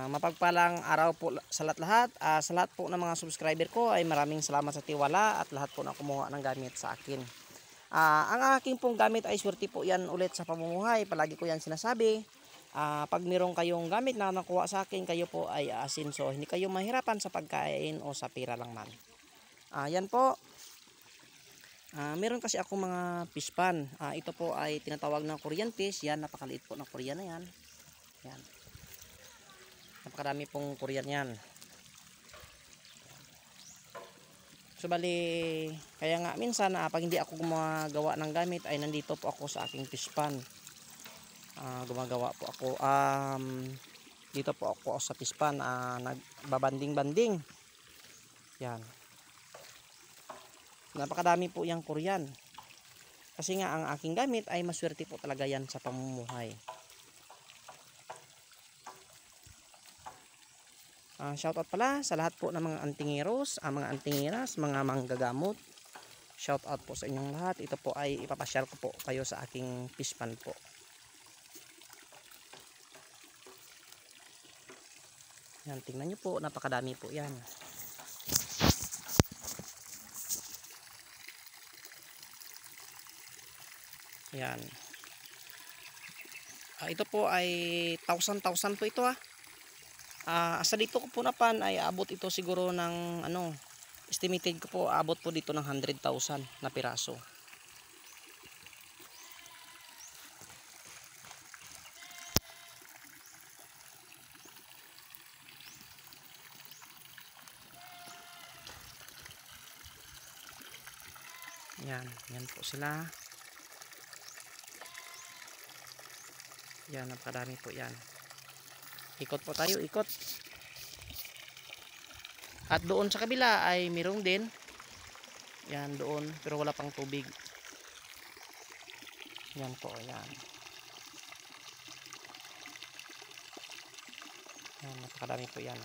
Mapagpalang araw po sa lahat-lahat. Sa lahat po ng mga subscriber ko ay maraming salamat sa tiwala at lahat po na kumuha ng gamit sa akin. Ang aking pong gamit ay swerte po yan ulit sa pamumuhay. Palagi ko yan sinasabi. Pag mayroong kayong gamit na nakuha sa akin, kayo po ay aasinso. Hindi kayo mahirapan sa pagkain o sa pera lang man. Yan po. Meron kasi ako mga fish pan. Ito po ay tinatawag na Korean fish. Yan, napakaliit po na Korean na yan. Yan. Napakarami pong Korean yan. So bali, kaya nga minsan pag hindi ako gumagawa ng gamit ay nandito po ako sa aking fish pan. Gumagawa po ako. Dito po ako sa fish pan. Nagbabanding-banding. Yan. Napakadami po yung Korean. Kasi nga ang aking gamit ay maswerte po talaga yan sa pamumuhay. Shoutout pala sa lahat po ng mga antingeros, mga antingeras, mga manggagamot. Shoutout po sa inyong lahat. Ito po ay ipapasyal ko po kayo sa aking fish pan po. Yan, tingnan nyo po, napakadami po yan. Yan. Ito po ay 1,000 po ito Sa dito ko po napan ay abot ito siguro ng estimated ko po abot po dito ng 100,000 na piraso. Yan po sila. Yan, napakadami po yan. Ikot po tayo, ikot. At doon sa kabila ay mayroong din. Yan doon, pero wala pang tubig. Yan po, yan. Yan, napakadami po yan.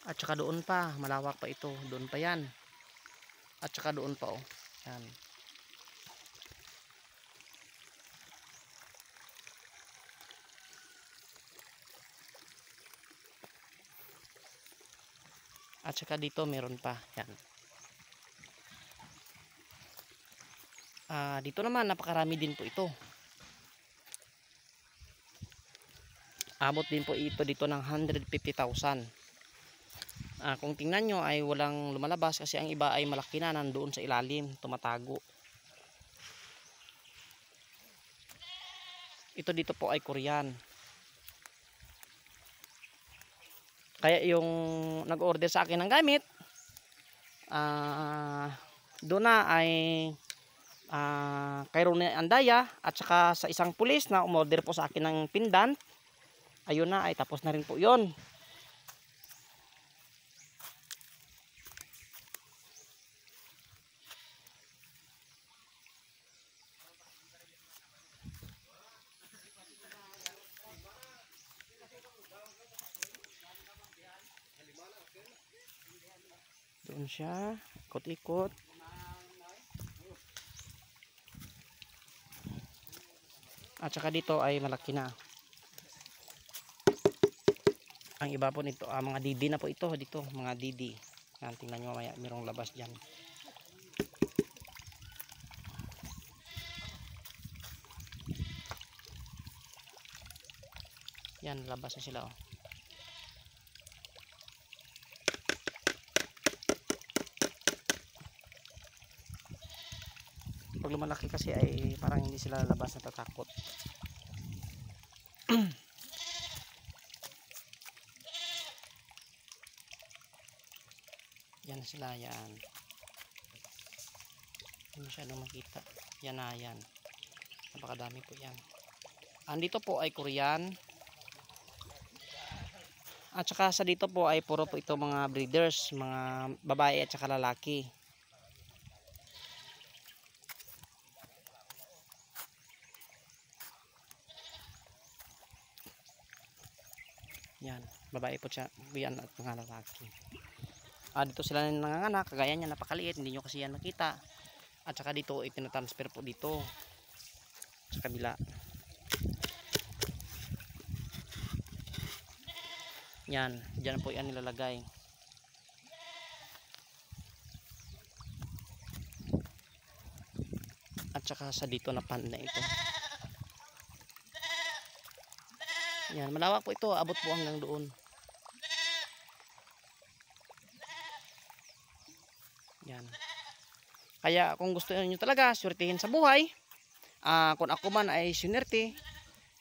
At saka doon pa, malawak pa ito. Doon pa yan. At saka doon pa Yan. At saka dito meron pa. Yan. Dito naman napakarami din po ito. Abot din po ito dito ng 150,000. Kung tingnan nyo ay walang lumalabas kasi ang iba ay malaki na nandoon sa ilalim, tumatago. Ito dito po ay Korean. Kaya yung nag-order sa akin ng gamit, doon na ay kay Ronnie Andaya at saka sa isang pulis na umorder po sa akin ng pendant. Ayun na, ay tapos na rin po yun. Doon siya, ikot-ikot. At saka dito ay malaki na. Ang iba po nito, mga didi na po ito dito, mga didi. Yan, tingnan nyo mamaya, mayroong labas dyan. Yan, labas na sila Pag lumalaki kasi ay parang hindi sila labas, natatakot. Yan sila, yan. Hindi masyadong makita. Yan na, yan. Napakadami po yan. Andito po ay Korean. At saka sa dito po ay puro po ito mga breeders, mga babae at saka lalaki. Yan, babae po siya, yan at mga lalaki. Dito sila nanganganak, kagaya niya napakaliit, hindi nyo kasi yan makita. At saka dito itinatransfer po dito sa kabila. Yan, dyan po yan nilalagay. At saka sa dito na pan na ito. Yan, malawak po ito, abot po hanggang doon. Yan. Kaya kung gusto niyo talaga swertihin sa buhay, kung ako man ay sinerte,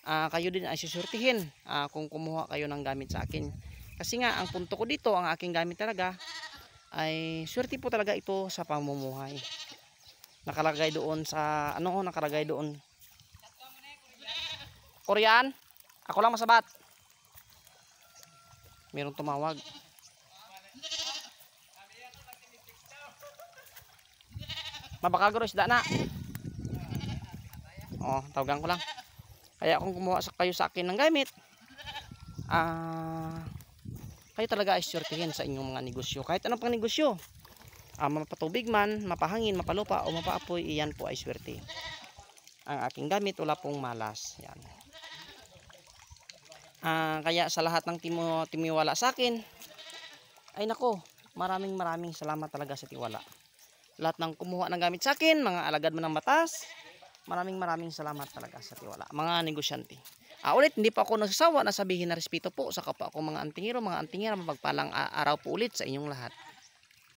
kayo din ay susurtihin kung kumuha kayo ng gamit sa akin. Kasi nga ang punto ko dito, ang aking gamit talaga ay swerte po talaga ito sa pamumuhay. Nakalagay doon sa nakalagay doon. Korean, ako lang masabat. Mayroong tumawag. Mabakagro isda na. Tawagan ko lang. Kaya kung kumuha kayo sa akin ng gamit, kayo talaga ay swertihin sa inyong mga negosyo. Kahit anong pang negosyo, mapatubig man, mapahangin, mapalupa o mapaapoy, iyan po ay swerte. Ang aking gamit wala pong malas. Yan. Kaya sa lahat ng timiwala sa akin, ay nako, maraming salamat talaga sa tiwala. Lahat ng kumuha ng gamit sa akin, mga alagad man ng batas, maraming salamat talaga sa tiwala. Mga negosyante. Ulit, hindi pa ako nagsasawa na sabihin na respeto po sa kapwa ko mga antingero, mapagpalang araw po ulit sa inyong lahat.